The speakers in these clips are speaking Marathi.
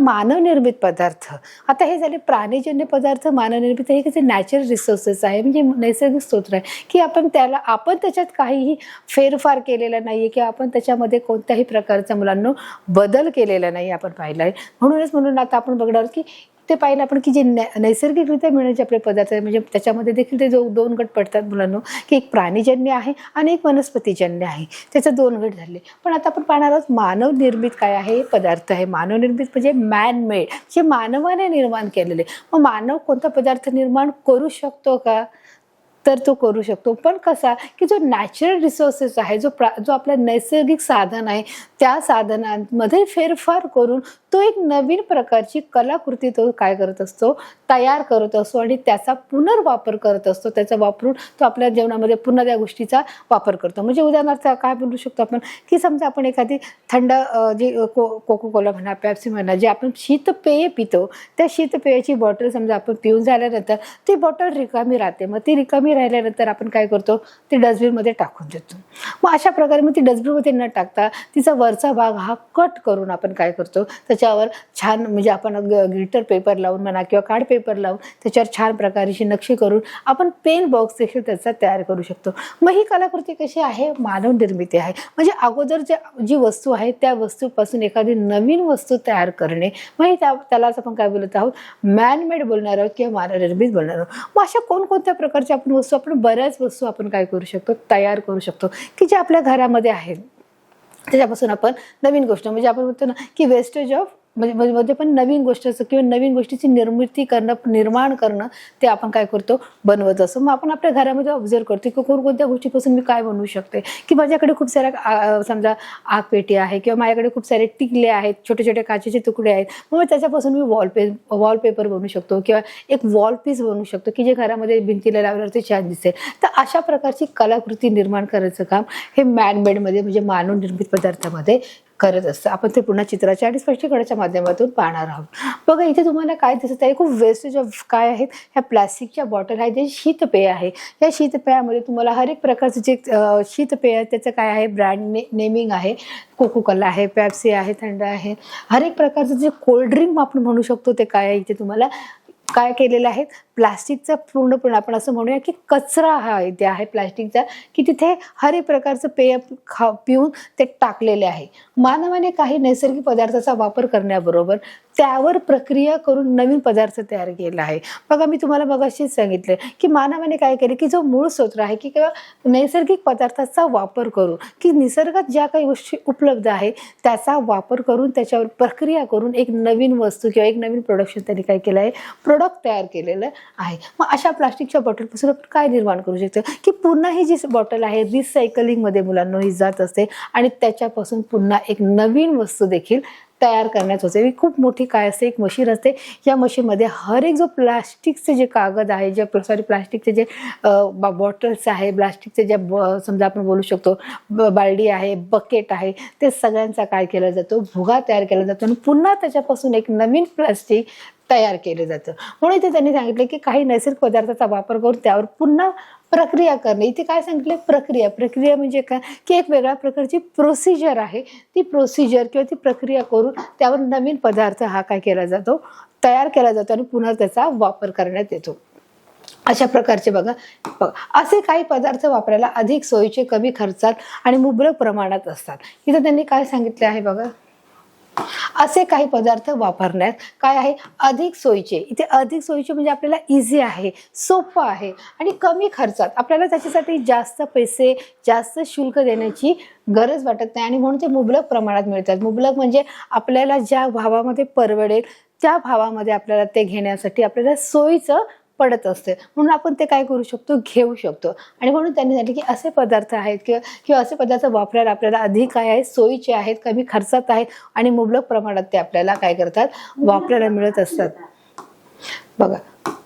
मानवनिर्मित पदार्थ, आता हे झाले प्राणीजन्य पदार्थ, मानवनिर्मित, हे कसे नॅचरल रिसोर्सेस आहे, म्हणजे नैसर्गिक स्रोत आहे की आपण त्याच्यात काहीही फेरफार केलेला नाही आहे किंवा आपण त्याच्यामध्ये कोणत्याही प्रकारचा मुलांना बदल केलेला नाही आपण पाहिला आहे. म्हणून आता आपण बघणार की ते पाहिलं आपण की जे नैसर्गिकरित्या मिळण्याचे आपले पदार्थ आहे, म्हणजे त्याच्यामध्ये देखील ते दोन गट पडतात मुलांना, की एक प्राणीजन्य आहे आणि एक वनस्पतीजन्य आहे, त्याचे 2 गट झाले. पण आता आपण पाहणार आहोत मानवनिर्मित काय आहे पदार्थ आहे. मानवनिर्मित म्हणजे मॅन मेड, जे मानवाने निर्माण केलेले. मग मानव कोणता पदार्थ निर्माण करू शकतो का? तर तो करू शकतो, पण कसा की जो नॅचरल रिसोर्सेस आहे, जो आपला नैसर्गिक साधन आहे, त्या साधनांमध्ये फेरफार करून तो एक नवीन प्रकारची कलाकृती तो काय करत असतो, तयार करत असतो आणि त्याचा पुनर्वापर करत असतो. त्याचा वापरून तो आपल्या जेवणामध्ये पुन्हा त्या गोष्टीचा वापर करतो. म्हणजे उदाहरणार्थ काय बोलू शकतो आपण की समजा आपण एखादी थंड जी कोको कोला म्हणा, पेप्सी म्हणा, जे आपण शीतपेय पितो, त्या शीतपेयाची बॉटल समजा आपण पिऊन झाल्यानंतर ती बॉटल रिकामी राहते. मग ती रिकामी राहिल्यानंतर आपण काय करतो, ती डस्टबिनमध्ये टाकून देतो. मग अशा प्रकारे मग ती डस्टबिनमध्ये न टाकता तिचा वरचा भाग हा कट करून आपण काय करतो, त्याच्यावर छान म्हणजे आपण ग्लिटर पेपर लावून म्हणा किंवा कार्ड पेपर लावून त्याच्यावर छान प्रकारची नक्षी करून आपण पेन बॉक्स देखील त्याचा तयार करू शकतो. मग ही कलाकृती कशी आहे, मानव निर्मिती आहे. म्हणजे अगोदर जी वस्तू आहे त्या वस्तूपासून एखादी नवीन वस्तू तयार करणे, मग त्यालाच आपण काय बोलत आहोत, मॅनमेड बोलणार आहोत किंवा मानवनिर्मित बोलणार आहोत. मग अशा कोणकोणत्या प्रकारच्या आपण बऱ्याच वस्तू आपण काय करू शकतो, तयार करू शकतो की जे आपल्या घरामध्ये आहेत. त्याच्यापासून आपण नवीन गोष्ट, म्हणजे आपण म्हणतो ना की वेस्टेज ऑफ म्हणजे पण नवीन गोष्टीचं किंवा नवीन गोष्टीची निर्माण करणं ते आपण काय करतो, बनवत असतो. मग आपण आपल्या घरामध्ये ऑब्झर्व करतो की कोणत्या गोष्टीपासून मी काय बनवू शकते, की माझ्याकडे खूप साऱ्या समजा आगपेटी आहे किंवा माझ्याकडे खूप सारे टिकले आहेत, छोटे छोटे काचेचे तुकडे आहेत, मग त्याच्यापासून मी वॉलपेपर बनवू शकतो किंवा एक वॉल पीस बनवू शकतो की जे घरामध्ये भिंतीला लावल्यावर ते छान दिसेल. तर अशा प्रकारची कलाकृती निर्माण करायचं काम हे मॅनमेडमध्ये म्हणजे मानवनिर्मित पदार्थामध्ये करत असतं. आपण ते पुन्हा चित्राच्या आणि स्पष्टीकरणाच्या माध्यमातून पाहणार आहोत. बघा इथे तुम्हाला काय दिसत आहे, खूप वेस्टेज ऑफ काय आहेत, ह्या प्लॅस्टिकच्या बॉटल आहे, जे शीतपेय आहे. या शीतपेयामध्ये तुम्हाला हर एक प्रकारचं जे शीतपेय आहे त्याचं काय आहे, ब्रँड नेमिंग आहे. कोको कोला आहे, पेप्सी आहे, थंड आहे, हर एक प्रकारचं जे कोल्ड्रिंक आपण म्हणू शकतो ते काय आहे, इथे तुम्हाला काय केलेलं आहे, प्लास्टिकचा पूर्णपणे आपण असं म्हणूया की कचरा हा इथे आहे प्लास्टिकचा, की तिथे हर एक प्रकारचं पेय पिऊन ते टाकलेले आहे. मानवाने काही नैसर्गिक पदार्थाचा वापर करण्याबरोबर त्यावर प्रक्रिया करून नवीन पदार्थ तयार केला आहे. बघा मी तुम्हाला मगाशीच सांगितलं की मानवाने काय केले की जो मूळ स्रोत आहे की किंवा नैसर्गिक पदार्थाचा वापर करून की निसर्गात ज्या काही गोष्टी उपलब्ध आहे त्याचा वापर करून त्याच्यावर प्रक्रिया करून एक नवीन वस्तू किंवा एक नवीन प्रोडक्शन त्यांनी काय केलं आहे, प्रोडक्ट तयार केलेलं आहे. मग अशा प्लास्टिकच्या बॉटलपासून आपण काय निर्माण करू शकतो की पुन्हा ही जी बॉटल आहे रिसायकलिंगमध्ये मुलांना ही जात असते आणि त्याच्यापासून पुन्हा एक नवीन वस्तू देखील तयार करण्यात होते. ही खूप मोठी काय असते, एक मशीन असते. या मशीनमध्ये हर एक जो प्लास्टिकचे जे कागद आहे, जे प्लास्टिकचे जे बॉटल्स आहे, प्लास्टिकचे जे समजा आपण बोलू शकतो बालडी आहे, बकेट आहे, ते सगळ्यांचा काय केला जातो, भुगा तयार केला जातो आणि पुन्हा त्याच्यापासून एक नवीन प्लास्टिक तयार केलं जातं. म्हणून इथे त्यांनी सांगितलं की काही नैसर्गिक पदार्थाचा वापर करून त्यावर पुन्हा प्रक्रिया करणे. इथे काय सांगितले, प्रक्रिया म्हणजे काय की एक वेगळ्या प्रकारची प्रोसिजर आहे. ती प्रोसिजर किंवा ती प्रक्रिया करून त्यावर नवीन पदार्थ हा काय केला जातो, तयार केला जातो आणि पुन्हा त्याचा वापर करण्यात येतो. अशा प्रकारचे बघा असे काही पदार्थ वापरायला अधिक सोयीचे, कमी खर्चात आणि मुबलक प्रमाणात असतात. इथे त्यांनी काय सांगितले आहे बघा, असे काही पदार्थ वापरण्यात काय आहे, अधिक सोयीचे. इथे अधिक सोयीचे म्हणजे आपल्याला इझी आहे, सोपं आहे आणि कमी खर्चात, आपल्याला त्याच्यासाठी जास्त पैसे जास्त शुल्क देण्याची गरज वाटत नाही आणि म्हणून ते मुबलक प्रमाणात मिळतात. मुबलक म्हणजे आपल्याला ज्या भावामध्ये परवडेल त्या भावामध्ये आपल्याला ते घेण्यासाठी आपल्याला सोयीचं पडत असते, म्हणून आपण ते काय करू शकतो, घेऊ शकतो. आणि म्हणून त्यांनी सांगितले की असे पदार्थ आहेत किंवा असे पदार्थ वापरायला आपल्याला अधिक काय आहे, सोयीचे आहेत, कमी खर्चात आहेत आणि मुबलक प्रमाणात ते आपल्याला काय करतात, वापरायला मिळत असतात. बघा,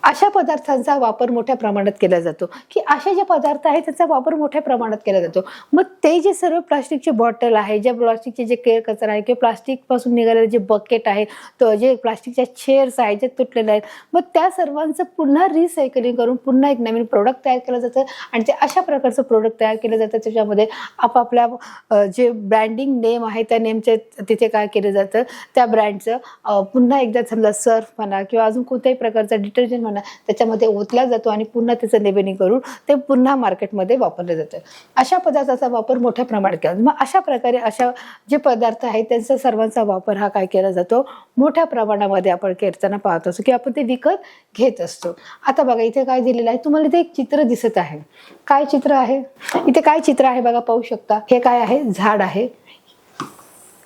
अशा पदार्थांचा वापर मोठ्या प्रमाणात केला जातो, की असे जे पदार्थ आहेत त्याचा वापर मोठ्या प्रमाणात केला जातो. मग ते जे सर्व प्लास्टिकचे बॉटल आहे, जे प्लास्टिकचे जे केर कचरा आहे किंवा प्लास्टिकपासून निघालेले जे बकेट आहे, तो जे प्लास्टिकच्या चेअर्स आहेत जे तुटलेले आहेत, मग त्या सर्वांचं पुन्हा रिसायकलिंग करून पुन्हा एक नवीन प्रोडक्ट तयार केलं जातं आणि ते अशा प्रकारचं प्रोडक्ट तयार केलं जातं त्याच्यामध्ये आपापल्या जे ब्रँडिंग नेम आहे त्या नेमचे तिथे काय केलं जातं, त्या ब्रँडचं पुन्हा एकदा समजा सर्फ म्हणा किंवा अजून कोणत्याही प्रकारचा डिटर्जंट म्हणा त्याच्यामध्ये ओतला जातो आणि पुन्हा त्याचं नेबेनिंग करून ते पुन्हा मार्केटमध्ये वापरलं जातं. अशा पदार्थाचा वापर मोठ्या प्रमाणात केला. मग अशा प्रकारे अशा जे पदार्थ आहेत त्यांचा सर्वांचा वापर हा काय केला जातो, मोठ्या प्रमाणामध्ये आपण करताना पाहत असतो की आपण ते विकत घेत असतो. आता बघा इथे काय दिलेलं आहे, तुम्हाला इथे एक चित्र दिसत आहे. काय चित्र आहे इथे, काय चित्र आहे बघा, पाहू शकता. हे काय आहे, झाड आहे.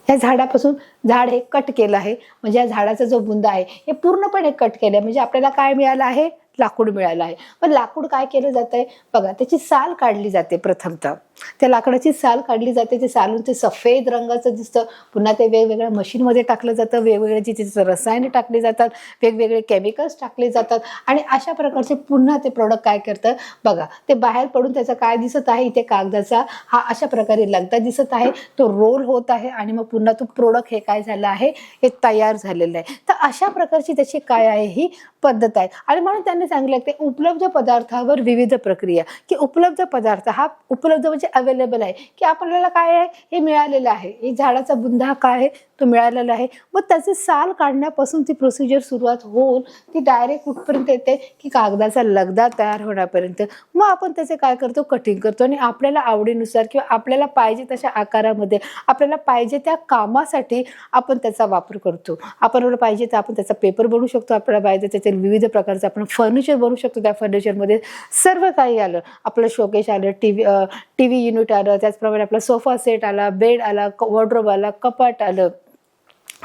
या झाडापासून झाड हे कट केलं आहे, म्हणजे या झाडाचा जो बुंदा आहे हे पूर्णपणे कट केलं, म्हणजे आपल्याला काय मिळालं आहे, लाकूड मिळालं आहे. पण लाकूड काय केलं जात आहे बघा, त्याची साल काढली जाते. प्रथमतः त्या लाकडाची साल काढली जाते, ते सालून ते सफेद रंगाचं दिसतं. पुन्हा ते वेगवेगळ्या मशीनमध्ये टाकलं जातं, वेगवेगळे तिथे रसायने टाकली जातात, वेगवेगळे केमिकल्स टाकले जातात आणि अशा प्रकारचे पुन्हा ते प्रोडक्ट काय करतं बघा, ते बाहेर पडून त्याचा काय दिसत आहे, इथे कागदाचा हा अशा प्रकारे लगदा दिसत आहे, तो रोल होत आहे आणि मग पुन्हा तो प्रोडक्ट हे काय झालं आहे, हे तयार झालेलं आहे. तर अशा प्रकारची त्याची काय आहे, ही पद्धत आहे. आणि म्हणून त्यांनी सांगितलं की उपलब्ध पदार्थावर विविध प्रक्रिया, की उपलब्ध पदार्थ हा उपलब्ध म्हणजे अवेलेबल आहे, की आपल्याला काय आहे, हे मिळालेलं आहे. हे झाडाचा बुंदा हा काय आहे, तो मिळालेला आहे. मग त्याचे साल काढण्यापासून ती प्रोसिजर सुरुवात होऊन ती डायरेक्ट कुठपर्यंत येते, की कागदाचा लगदा तयार होण्यापर्यंत. मग आपण त्याचे काय करतो, कटिंग करतो आणि आपल्याला आवडीनुसार किंवा आपल्याला पाहिजे तशा आकारामध्ये, आपल्याला पाहिजे त्या कामासाठी आपण त्याचा वापर करतो. आपल्याला पाहिजे तर आपण त्याचा पेपर बनवू शकतो, आपल्याला पाहिजे त्याचे विविध प्रकारचं आपण फर्निचर बनवू शकतो. त्या फर्निचरमध्ये सर्व काही आलं, आपलं शोकेश आलं, टीव्ही युनिट आलं, त्याचप्रमाणे आपला सोफा सेट आला, बेड आला, वॉर्डरोब आला, कपाट आलं.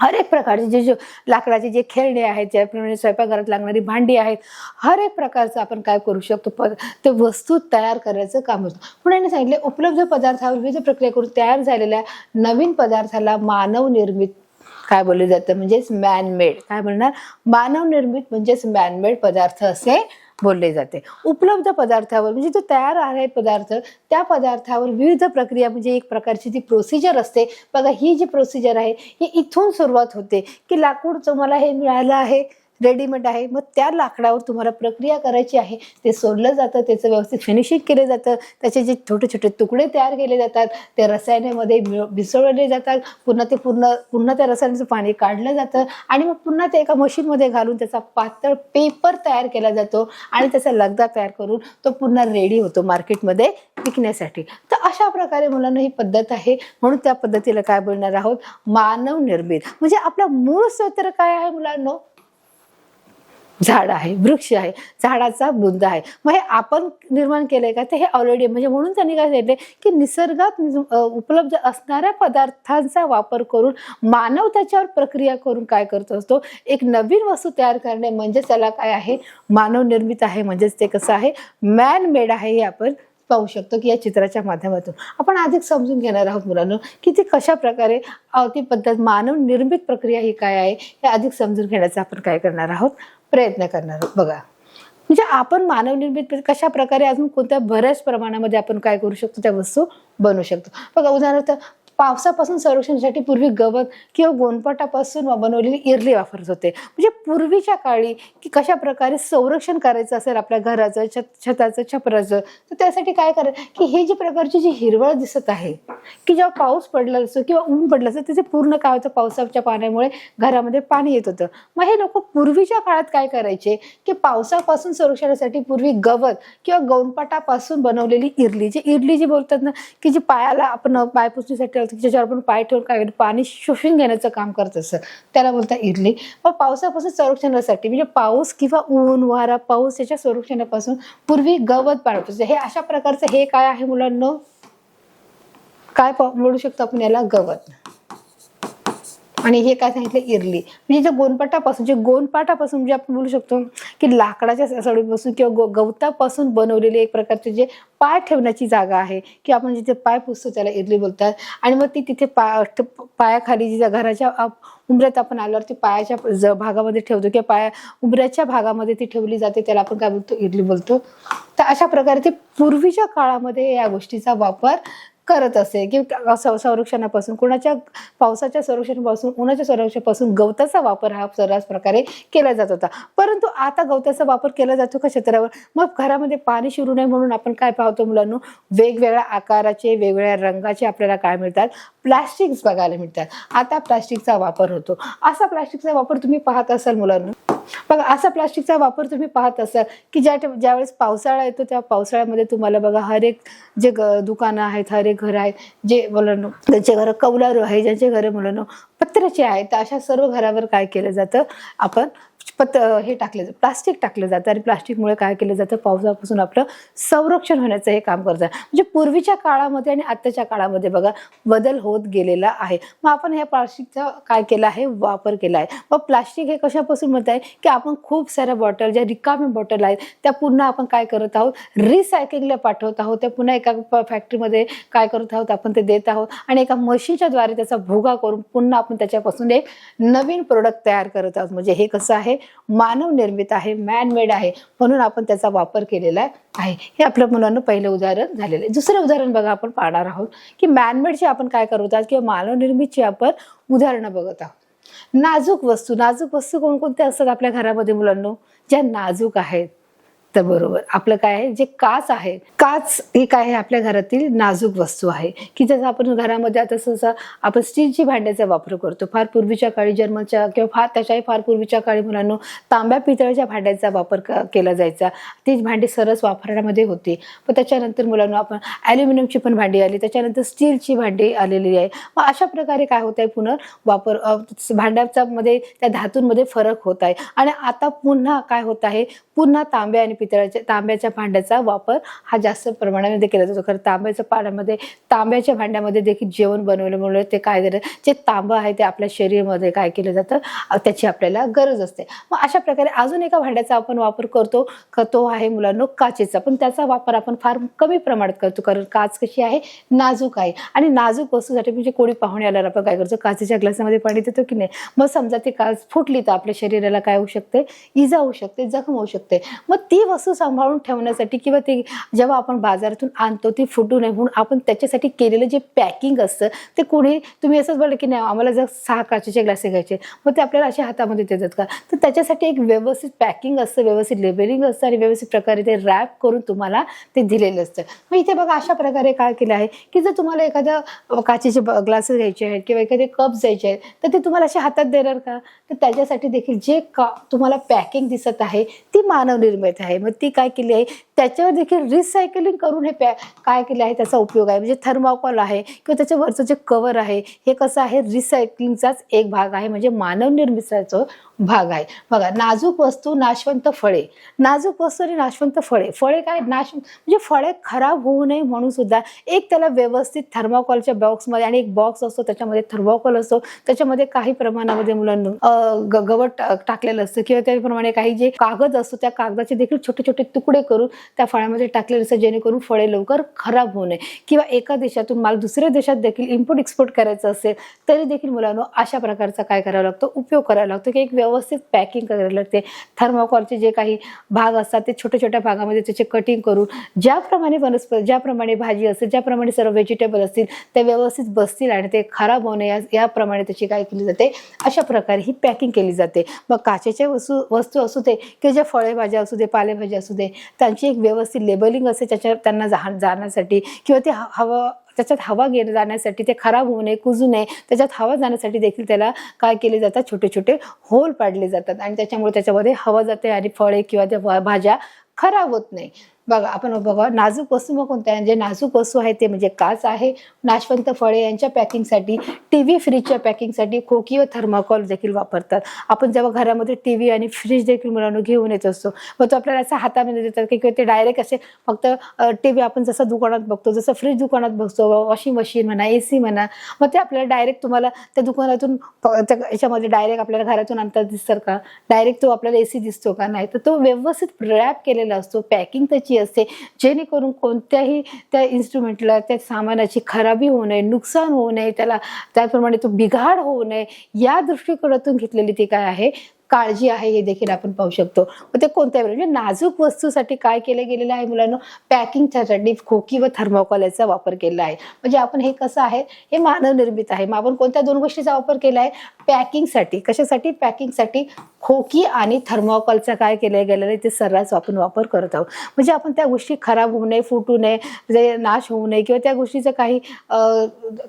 हर एक प्रकारचे जे लाकडाचे जे खेळणे आहेत, ज्याप्रमाणे स्वयंपाकघरात लागणारी भांडी आहेत, हर एक प्रकारचं आपण काय करू शकतो, ते वस्तू तयार करायचं काम होतं. पुढे सांगितले उपलब्ध पदार्थावर विविध प्रक्रिया करून तयार झालेल्या नवीन पदार्थाला मानव निर्मित काय बोलले जातं, म्हणजेच मॅनमेड. काय बोलणार, मानव निर्मित म्हणजेच मॅनमेड पदार्थ असे बोलले जाते. उपलब्ध पदार्थावर म्हणजे जो तयार आहे पदार्थ, त्या पदार्थावर विविध प्रक्रिया, म्हणजे एक प्रकारची ती प्रोसिजर असते बघा. ही जी प्रोसिजर आहे ही इथून सुरुवात होते, की लाकूड तुम्हाला हे मिळालं आहे, रेडीमेड आहे, मग त्या लाकडावर तुम्हाला प्रक्रिया करायची आहे, ते सोडलं जातं, त्याचं व्यवस्थित फिनिशिंग केलं जातं, त्याचे जे छोटे छोटे तुकडे तयार केले जातात, ते रसायनामध्ये मिसळले जातात, पुन्हा त्या रसायनाचं पाणी काढलं जातं आणि मग पुन्हा ते एका मशीनमध्ये घालून त्याचा पातळ पेपर तयार केला जातो आणि त्याचा लगदा तयार करून तो पुन्हा रेडी होतो मार्केटमध्ये विकण्यासाठी. तर अशा प्रकारे मुलांना ही पद्धत आहे. म्हणून त्या पद्धतीला काय बोलणार आहोत, मानव निर्मित. म्हणजे आपला मूळ स्रोत काय आहे मुलांनो, झाड आहे, वृक्ष आहे, झाडाचा बुंदा आहे. मग हे आपण निर्माण केलंय का, ते हे ऑलरेडी, म्हणजे म्हणून त्यांनी काय सांगितले की निसर्गात उपलब्ध असणाऱ्या पदार्थांचा वापर करून मानव त्याच्यावर प्रक्रिया करून काय करत असतो, एक नवीन वस्तू तयार करणे, म्हणजे त्याला काय आहे, मानव निर्मित आहे, म्हणजेच ते कसं आहे, मॅन मेड आहे. हे आपण पाहू शकतो की या चित्राच्या माध्यमातून आपण अधिक समजून घेणार आहोत मुलांना, की ते कशा प्रकारे ती पद्धत मानव निर्मित प्रक्रिया ही काय आहे हे अधिक समजून घेण्याचा आपण काय करणार आहोत, प्रयत्न करणार आहोत. बघा, म्हणजे आपण मानव निर्मित कशा प्रकारे अजून कोणत्या बऱ्याच प्रमाणामध्ये आपण काय करू शकतो, त्या वस्तू बनवू शकतो. बघा, उदाहरणार्थ पावसापासून संरक्षणासाठी पूर्वी गवत किंवा गोनपाटापासून बनवलेली इरली वापरत होते. म्हणजे पूर्वीच्या काळी की कशा प्रकारे संरक्षण करायचं असेल आपल्या घराचं, छताचं, छपराचं, तर त्यासाठी काय करायचं, की हे जी प्रकारची जी हिरवळ दिसत आहे, की जेव्हा पाऊस पडला असतो किंवा ऊन पडलं असतं, त्याचे पूर्ण काय होतं, पावसाच्या पाण्यामुळे घरामध्ये पाणी येत होतं. मग हे लोक पूर्वीच्या काळात काय करायचे, की पावसापासून संरक्षणासाठी पूर्वी गवत किंवा गोनपाटापासून बनवलेली इरली, जी बोलतात ना, की जी पायाला आपण पाय पुसण्यासाठी ज्याच्यावर आपण पाय ठेवून काय पाणी शोषून घेण्याचं काम करत असतं, त्याला बोलतात इरली. मग पावसापासून संरक्षणासाठी म्हणजे पाऊस किंवा ऊन वारा पाऊस याच्या संरक्षणापासून पूर्वी गवत पाळत होते. हे अशा प्रकारचं हे काय आहे मुलांना, काय बोलू शकतो आपण याला, गवत. आणि हे काय सांगितलं, इरली. म्हणजे जे गोनपाटापासून म्हणजे आपण बोलू शकतो की लाकडाच्या सळीपासून किंवा गवतापासून बनवलेले एक प्रकारचे जे पाय ठेवण्याची जागा आहे की आपण जिथे पाय पुसतो त्याला इरली बोलतात. आणि मग ती तिथे पायाखाली जी घराच्या उंबऱ्यात आपण आल्यावर ती पायाच्या भागामध्ये ठेवतो किंवा उंबऱ्याच्या भागामध्ये ती ठेवली जाते, त्याला आपण काय बोलतो, इरली बोलतो. तर अशा प्रकारे ते पूर्वीच्या काळामध्ये या गोष्टीचा वापर करत असे की संरक्षणापासून, कुणाच्या पावसाच्या संरक्षणापासून, उन्हाच्या संरक्षणापासून गवताचा वापर हा सर्रास प्रकारे केला जात होता. परंतु आता गवताचा वापर केला जातो का क्षेत्रावर? मग घरामध्ये पाणी शिरू नये म्हणून आपण काय पाहतो मुलांनो, वेगवेगळ्या आकाराचे वेगवेगळ्या रंगाचे आपल्याला काय मिळतात, प्लास्टिक्स बघायला मिळतात. आता प्लास्टिकचा वापर होतो. असा प्लास्टिकचा वापर तुम्ही पाहत असाल मुलांनो, बघा असा प्लास्टिकचा वापर तुम्ही पाहत असाल की ज्यावेळेस पावसाळा येतो त्या पावसाळ्यामध्ये तुम्हाला बघा हर एक जे दुकानं आहेत, हर एक घर आहेत, जे मुलांनो ज्यांचे घरं कौलारू आहे, ज्यांचे घरं मुलांनो पत्र्याचे आहेत, तर अशा सर्व घरावर काय केलं जातं, आपण हे टाकलं जातं, प्लास्टिक टाकलं जातं. आणि प्लास्टिकमुळे काय केलं जातं, पावसापासून आपलं संरक्षण होण्याचं हे काम करतं. म्हणजे पूर्वीच्या काळामध्ये आणि आत्ताच्या काळामध्ये बघा बदल होत गेलेला आहे. मग आपण ह्या प्लास्टिकचा काय केला आहे, वापर केला आहे. मग प्लास्टिक हे कशापासून म्हणत आहे की आपण खूप साऱ्या बॉटल, ज्या रिकामी बॉटल आहेत त्या पुन्हा आपण काय करत आहोत, रिसायकलिंगला पाठवत आहोत. त्या पुन्हा एका फॅक्टरीमध्ये काय करत आहोत, आपण ते देत आहोत आणि एका मशीनच्या द्वारे त्याचा भुगा करून पुन्हा आपण त्याच्यापासून एक नवीन प्रोडक्ट तयार करत आहोत. म्हणजे हे कसं आहे, मानव निर्मित आहे, मॅन मेड आहे, म्हणून आपण त्याचा वापर केलेला आहे. हे आपल्या मुलांना पहिलं उदाहरण झालेलं आहे. दुसरं उदाहरण बघा आपण पाहणार आहोत की मॅनमेडची आपण काय करत आहोत किंवा मानव निर्मितची आपण उदाहरणं बघत आहोत. नाजूक वस्तू कोणकोणत्या असतात आपल्या घरामध्ये मुलांनो, ज्या नाजूक आहेत. तर बरोबर आपलं काय आहे, जे काच आहे, काच ही काय आहे, आपल्या घरातील नाजूक वस्तू आहे की जसं आपण घरामध्ये आता सहसा आपण स्टीलची भांड्याचा वापर करतो. फार पूर्वीच्या काळी जर्मनच्या किंवा त्याच्याही फार पूर्वीच्या काळी मुलांनो तांब्या पितळच्या भांड्याचा वापर केला जायचा. तीच भांडी सरस वापरण्यामध्ये होती. पण त्याच्यानंतर मुलांनो आपण ॲल्युमिनियमची पण भांडी आली, त्याच्यानंतर स्टीलची भांडी आलेली आहे. मग अशा प्रकारे काय होत आहे, पुनर्वापर भांड्याचा मध्ये त्या धातूंमध्ये फरक होत आहे. आणि आता पुन्हा काय होत आहे, पुन्हा तांब्या आणि तांब्याच्या भांड्याचा वापर हा जास्त प्रमाणामध्ये केला जातो. कारण तांब्याच्या भांड्यामध्ये देखील जेवण बनवल्यामुळे ते काय झालं, जे तांबं आहे ते आपल्या शरीरामध्ये काय केलं जातं, त्याची आपल्याला गरज असते. मग अशा प्रकारे अजून एका भांड्याचा आपण वापर करतो, तो आहे मुलांनो काचेचा. पण त्याचा वापर आपण फार कमी प्रमाणात करतो, कारण काच कशी आहे, नाजूक आहे. आणि नाजूक वस्तूसाठी म्हणजे कोणी पाहुणे आल्यावर आपण काय करतो, काचेच्या ग्लासामध्ये पाणी देतो की नाही. मग समजा ती काच फुटली तर आपल्या शरीराला काय होऊ शकते, इजा होऊ शकते, जखम होऊ शकते. मग ती वस्तू सांभाळून ठेवण्यासाठी किंवा ती जेव्हा आपण बाजारातून आणतो ती फुटू नये म्हणून आपण त्याच्यासाठी केलेलं जे पॅकिंग असतं ते कोणी, तुम्ही असंच बोललं की नाही आम्हाला जर 6 काचेचे ग्लासे घ्यायचे, मग ते आपल्याला अशा हातामध्ये देतात का, तर त्याच्यासाठी एक व्यवस्थित पॅकिंग असतं, व्यवस्थित लेबलिंग असतं आणि व्यवस्थित प्रकारे ते रॅप करून तुम्हाला ते दिलेलं असतं. मग इथे बघा अशा प्रकारे काय केलं आहे की जर तुम्हाला एखाद्या काचेचे ग्लासेस घ्यायचे आहेत किंवा एखादे कप्स द्यायचे आहेत तर ते तुम्हाला अशा हातात देणार का, तर त्याच्यासाठी देखील जे तुम्हाला पॅकिंग दिसत आहे ती मानव निर्मित आहे. मग ती काय केली आहे, त्याच्यावर देखील रिसायकलिंग करून हे काय केले आहे, त्याचा उपयोग आहे. म्हणजे थर्माकोल आहे किंवा त्याच्यावरचं जे कव्हर आहे हे कसं आहे, रिसायकलिंगचाच एक भाग आहे, म्हणजे मानव निर्मितीचा भाग आहे. बघा नाजूक वस्तू, नाशवंत फळे. नाजूक वस्तू आणि नाशवंत फळे काय, म्हणजे फळे खराब होऊ नये म्हणून सुद्धा एक त्याला व्यवस्थित थर्माकोलच्या बॉक्समध्ये, आणि एक बॉक्स असतो त्याच्यामध्ये थर्माकोल असतो, त्याच्यामध्ये काही प्रमाणामध्ये मुलांना गवत टाकलेलं असतं किंवा त्याप्रमाणे काही जे कागद असतो त्या कागदाचे देखील छोटे छोटे तुकडे करून त्या फळामध्ये टाकलेलं असतं, जेणेकरून फळे लवकर खराब होऊ नये. किंवा एका देशातून माल दुसऱ्या देशात देखील इम्पोर्ट एक्सपोर्ट करायचं असेल तरी देखील मुलांना अशा प्रकारचा काय करावा लागतो, उपयोग करायला लागतो की एक व्यवस्थित पॅकिंग करायला लागते. थर्माकोलचे जे काही भाग असतात ते छोट्या छोट्या भागामध्ये त्याचे कटिंग करून ज्याप्रमाणे वनस्पती, ज्याप्रमाणे भाजी असेल, ज्याप्रमाणे सर्व व्हेजिटेबल असतील ते व्यवस्थित बसतील आणि ते खराब होऊ नये याप्रमाणे त्याची काय केली जाते, अशा प्रकारे ही पॅकिंग केली जाते. मग काचेच्या वस्तू असू दे की ज्या फळेभाज्या असू दे, पालेभाज्या असू दे, त्यांची एक व्यवस्थित लेबलिंग असते त्यांना जाण्यासाठी किंवा ते त्याच्यात हवा जाण्यासाठी, ते खराब होऊ नये, कुजू नये, त्याच्यात हवा जाण्यासाठी देखील त्याला काय केले जातात, छोटे छोटे होल पाडले जातात आणि त्याच्यामुळे त्याच्यामध्ये हवा जाते आणि फळे किंवा त्या भाज्या खराब होत नाही. बघा आपण बघा नाजूक वस्तू मग कोणत्या जे नाजूक वस्तू आहे ते म्हणजे काच आहे, नाशवंत फळे यांच्या पॅकिंगसाठी, टीव्ही फ्रीजच्या पॅकिंगसाठी खोकी व थर्माकोल देखील वापरतात. आपण जेव्हा घरामध्ये टीव्ही आणि फ्रीज देखील मुलांना घेऊन येत असतो मग तो आपल्याला असं हातामध्ये देतात की ते डायरेक्ट असे फक्त टीव्ही आपण जसं दुकानात बघतो, जसं फ्रीज दुकानात बघतो, वॉशिंग मशीन म्हणा, AC म्हणा, मग ते आपल्याला डायरेक्ट तुम्हाला त्या दुकानातून याच्यामध्ये डायरेक्ट आपल्याला घरातून आणतात दिसतात का, डायरेक्ट तो आपल्याला AC दिसतो का, नाही तर तो व्यवस्थित रॅप केलेला असतो, पॅकिंग त्याची असते जेणेकरून कोणत्याही त्या इन्स्ट्रुमेंटला त्या सामानाची खराबी होऊ नये, नुकसान होऊ नये, त्याप्रमाणे तो बिघाड होऊ नये या दृष्टिकोनातून घेतलेली ती काय आहे काळजी आहे हे देखील आपण पाहू शकतो. मग ते कोणत्या म्हणजे नाजूक वस्तूसाठी काय केलं गेलेलं आहे मुलांना, पॅकिंगसाठी खोकी व थर्माकोल याचा वापर केला आहे. म्हणजे आपण हे कसं आहे हे मानवनिर्मित आहे. मग आपण कोणत्या 2 गोष्टीचा वापर केला आहे पॅकिंगसाठी, कशासाठी पॅकिंगसाठी खोकी आणि थर्माकोलचा काय केलं गेलेलं आहे ते सर्रास आपण वापर करत आहोत. म्हणजे आपण त्या गोष्टी खराब होऊ नये, फुटू नये, जे नाश होऊ नये किंवा त्या गोष्टीचं काही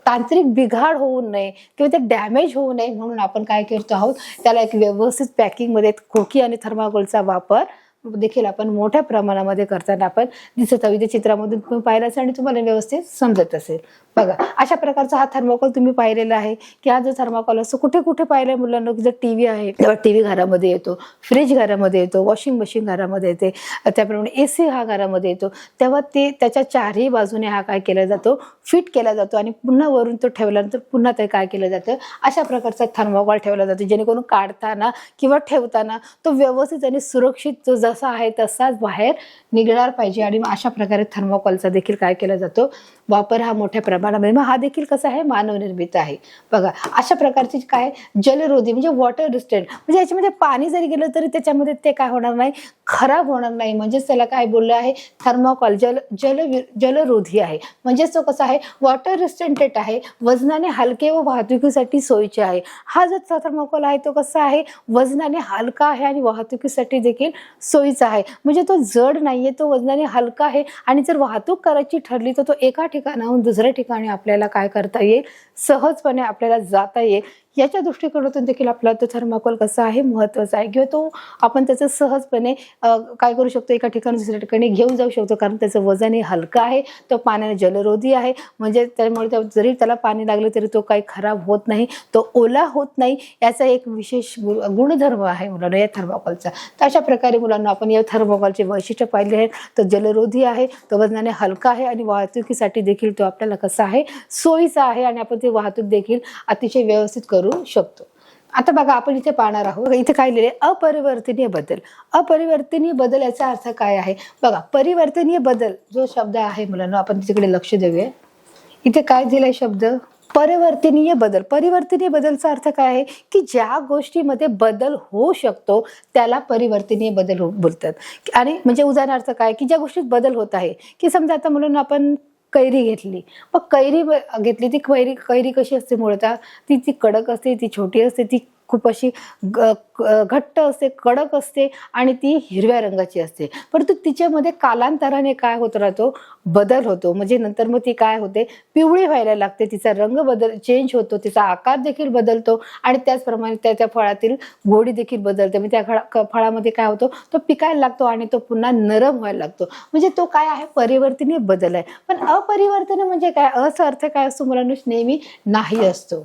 तांत्रिक बिघाड होऊ नये किंवा ते डॅमेज होऊ नये म्हणून आपण काय करतो आहोत त्याला एक व्यवस्थित पॅकिंगमध्ये खोकी आणि थर्माकोलचा वापर देखील आपण मोठ्या प्रमाणामध्ये करताना आपण दिसत आहोत. चित्रामधून तुम्ही पाहिलं असेल आणि तुम्हाला व्यवस्थित समजत असेल. बघा अशा प्रकारचा हा थर्माकोल तुम्ही पाहिलेला आहे की हा जो थर्माकोल असतो कुठे कुठे पाहिलाय मुलांना, जर टीव्ही आहे तेव्हा टीव्ही घरामध्ये येतो, फ्रीज घरामध्ये येतो, वॉशिंग मशीन घरामध्ये येते, त्याप्रमाणे AC हा घरामध्ये येतो, तेव्हा ते त्याच्या चारही बाजूने हा काय केला जातो फिट केला जातो आणि पुन्हा वरून तो ठेवल्यानंतर पुन्हा ते काय केलं जातं अशा प्रकारचा थर्माकोल ठेवला जातो जेणेकरून काढताना किंवा ठेवताना तो व्यवस्थित आणि सुरक्षित जो जसा आहे तसाच बाहेर निघणार पाहिजे. आणि अशा प्रकारे थर्माकोलचा देखील काय केला जातो वापर हा मोठ्या प्रमाणामध्ये. मग हा देखील कसा आहे मानवनिर्मित आहे. बघा अशा प्रकारची काय जलरोधी म्हणजे वॉटर रेजिस्टंट, म्हणजे याच्यामध्ये पाणी जरी गेलं तरी त्याच्यामध्ये ते काय होणार नाही खराब होणार नाही. म्हणजेच त्याला काय बोललं आहे थर्माकोल जलरोधी आहे. म्हणजेच तो कसा आहे वॉटर रेजिस्टंट आहे, वजनाने हलके व वाहतुकीसाठी सोयीचे आहे. हा जो थर्माकोल आहे तो कसा आहे वजनाने हलका आहे आणि वाहतुकीसाठी देखील सोयीचा आहे. म्हणजे तो जड नाहीये, तो वजनाने हलका आहे आणि जर वाहतूक करायची ठरली तर तो एका ठिकाणाहून दुसऱ्या ठिकाणी आपल्याला काय करता येईल सहजपणे आपल्याला जाता येईल. याच्या दृष्टिकोनातून देखील आपला तो थर्माकोल कसा आहे महत्त्वाचा आहे किंवा तो आपण त्याचं सहजपणे काय करू शकतो एका ठिकाणी दुसऱ्या ठिकाणी घेऊन जाऊ शकतो कारण त्याचं वजन हे हलकं आहे, तो पाण्याने जलरोधी आहे. म्हणजे त्यामुळे जरी त्याला पाणी लागलं तरी तो काही खराब होत नाही, तो ओला होत नाही. याचा एक विशेष गुणधर्म आहे मुलांना या थर्माकोलचा. तर अशा प्रकारे मुलांना आपण या थर्माकोलचे वैशिष्ट्य पाहिले आहे. तो जलरोधी आहे, तो वजनाने हलका आहे आणि वाहतुकीसाठी देखील तो आपल्याला कसा आहे सोयीचा आहे आणि आपण ती वाहतूक देखील अतिशय व्यवस्थित करू शकतो. आता बघा आपण इथे पाहणार आहोत, इथे काय लिहिले अपरिवर्तनीय बदल. अपरिवर्तनीय बदल याचा अर्थ काय आहे बघा. परिवर्तनीय बदल जो शब्द आहे मुलांना आपण तिकडे लक्ष देऊया. इथे काय दिलाय शब्द परिवर्तनीय बदल. परिवर्तनीय बदलचा अर्थ काय आहे की ज्या गोष्टीमध्ये बदल होऊ शकतो त्याला परिवर्तनीय बदल बोलतात. आणि म्हणजे उदाहरणार्थ काय की ज्या गोष्टीत बदल होत आहे की समजा आता मुलांना आपण कैरी घेतली, मग कैरी घेतली ती कैरी कशी असते मुळतः ती कडक असते, ती छोटी असते, ती खूप अशी घट्ट असते, कडक असते आणि ती हिरव्या रंगाची असते. परंतु तिच्यामध्ये कालांतराने काय होत राहतो बदल होतो. म्हणजे नंतर मग ती काय होते पिवळी व्हायला लागते, तिचा रंग चेंज होतो, तिचा आकार देखील बदलतो आणि त्याचप्रमाणे त्या फळातील गोडी देखील बदलते. म्हणजे त्या फळामध्ये काय होतो तो पिकायला लागतो आणि तो पुन्हा नरम व्हायला लागतो. म्हणजे तो काय आहे परिवर्तनीय बदल आहे. पण अपरिवर्तनीय म्हणजे काय, असा अर्थ काय असतो मुलांना नेहमी नाही असतो.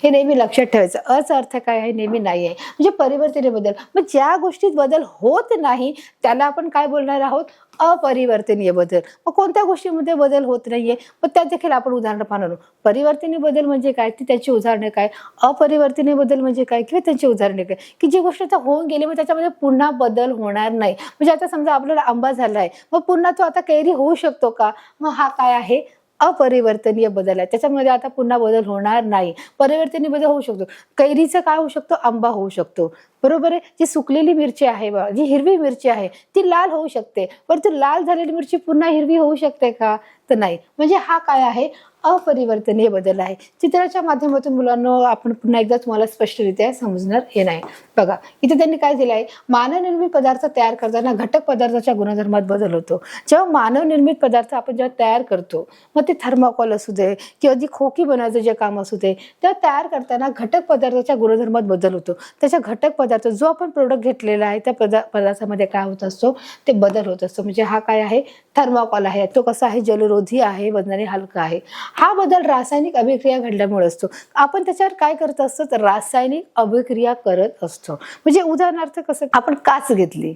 हे नेहमी लक्षात ठेवायचं. अचा अर्थ काय आहे नेहमी नाही आहे. म्हणजे परिवर्तनीय बदल. मग ज्या गोष्टीत बदल होत नाही त्याला आपण काय बोलणार आहोत अपरिवर्तनीय बदल. मग कोणत्या गोष्टीमध्ये बदल होत नाहीये मग त्यात देखील आपण उदाहरण पाहणार आहोत. परिवर्तनीय बदल म्हणजे काय ती त्याची उदाहरणे काय, अपरिवर्तनीय बदल म्हणजे काय किंवा त्याची उदाहरणे काय की जी गोष्ट आता होऊन गेली मग त्याच्यामध्ये पुन्हा बदल होणार नाही. म्हणजे आता समजा आपल्याला आंबा झालाय मग पुन्हा तो आता कैरी होऊ शकतो का, मग हा काय आहे अपरिवर्तनीय बदल आहे. त्याच्यामध्ये आता पुन्हा बदल होणार नाही. परिवर्तनीय बदल होऊ शकतो. कैरीचं काय होऊ शकतो आंबा होऊ शकतो, बरोबर आहे. जी सुकलेली मिरची आहे जी हिरवी मिरची आहे ती लाल होऊ शकते, परंतु लाल झालेली मिरची पुन्हा हिरवी होऊ शकते का, तर नाही. म्हणजे हा काय आहे, अपरिवर्तनीय बदल आहे. चित्राच्या माध्यमातून मुलांना आपण पुन्हा एकदा तुम्हाला स्पष्टरित्या समजणार हे नाही. बघा इथे त्यांनी काय दिलं आहे, मानवनिर्मित पदार्थ तयार करताना घटक पदार्थाच्या गुणधर्मात बदल होतो. जेव्हा मानवनिर्मित पदार्थ आपण जेव्हा तयार करतो, मग ते थर्माकोल असू दे किंवा जी खोकी बनवायचं जे काम असू दे, तेव्हा तयार करताना घटक पदार्थाच्या गुणधर्मात बदल होतो. त्याच्या घटक पदार्थ जो आपण प्रोडक्ट घेतलेला आहे त्या पदार्थामध्ये काय होत असतो, ते बदल होत असतो. म्हणजे हा काय आहे, थर्माकोल आहे, तो कसा आहे, जलरोधी आहे, वजनाने हलका आहे. हा बदल रासायनिक अभिक्रिया घडल्यामुळे असतो. आपण त्याच्यावर काय करत असतो, तर रासायनिक अभिक्रिया करत असतो. म्हणजे उदाहरणार्थ कसं, आपण काच घेतली,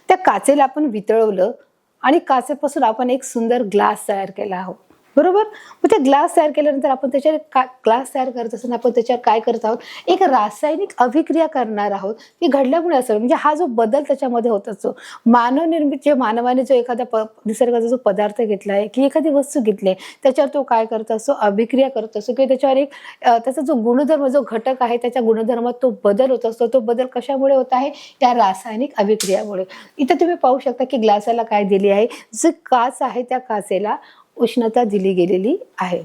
त्या काचेला आपण वितळवलं आणि काचेपासून आपण एक सुंदर ग्लास तयार केला आहोत, बरोबर. मग ते ग्लास तयार केल्यानंतर आपण त्याच्यावर ग्लास तयार करत असताना आपण त्याच्यावर काय करत आहोत, एक रासायनिक अभिक्रिया करणार आहोत. ती घडल्यामुळे असं म्हणजे हा जो बदल त्याच्यामध्ये होत असतो. मानवनिर्मित जे मानवाने जो एखादा निसर्गाचा जो पदार्थ घेतला आहे की एखादी वस्तू घेतली आहे, त्याच्यावर तो काय करत असतो, अभिक्रिया करत असतो किंवा त्याच्यावर एक त्याचा जो गुणधर्म जो घटक आहे त्याच्या गुणधर्मात तो बदल होत असतो. तो बदल कशामुळे होत आहे, त्या रासायनिक अभिक्रियामुळे. इथे तुम्ही पाहू शकता की ग्लासाला काय दिली आहे, जी काच आहे त्या काचेला उष्णता दिली गेलेली आहे.